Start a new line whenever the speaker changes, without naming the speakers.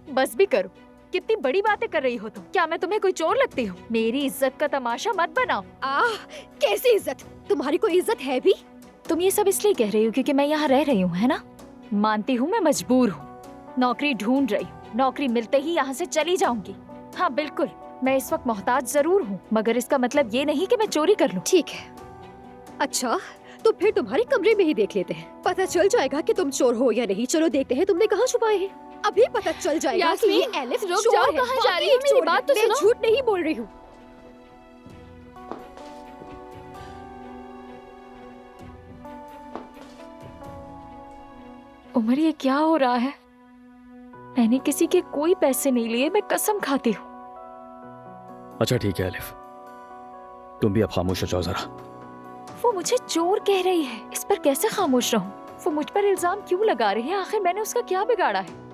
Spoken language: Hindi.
बस भी करो, कितनी बड़ी बातें कर रही हो तुम। क्या मैं तुम्हें कोई चोर लगती हूँ? मेरी इज्जत का तमाशा मत बनाओ।
कैसी इज्जत? तुम्हारी कोई इज्जत है भी?
तुम ये सब इसलिए कह रही हो क्योंकि मैं यहाँ रह रही हूँ, है ना? मानती हूँ मैं मजबूर हूँ, नौकरी ढूंढ रही हूँ, नौकरी मिलते ही यहाँ से चली जाऊंगी। हाँ बिल्कुल, मैं इस वक्त मोहताज जरूर हूँ, मगर इसका मतलब ये नहीं कि मैं चोरी कर लूँ।
ठीक है, अच्छा तो फिर तुम्हारे कमरे में ही देख लेते हैं, पता चल जाएगा कि तुम चोर हो या नहीं। चलो देखते हैं तुमने कहाँ छुपाए हैं। अभी पता चल जाएगा कि ये एलिफ
रुक
चोर
जाओ,
है।
कहाँ जा रही हो?
एक
मेरी
चोर
बात
है।
तो
मैं
सुनो।
झूठ नहीं बोल रही हूँ।
उमर, ये क्या हो रहा है? मैंने किसी के कोई पैसे नहीं लिए, मैं कसम खाती हूँ।
अच्छा ठीक है अलिफ, तुम भी अब खामोश हो जाओ जरा।
वो मुझे चोर कह रही है, इस पर कैसे खामोश रहूं? वो मुझ पर इल्जाम क्यों लगा रही है? आखिर मैंने उसका क्या बिगाड़ा है?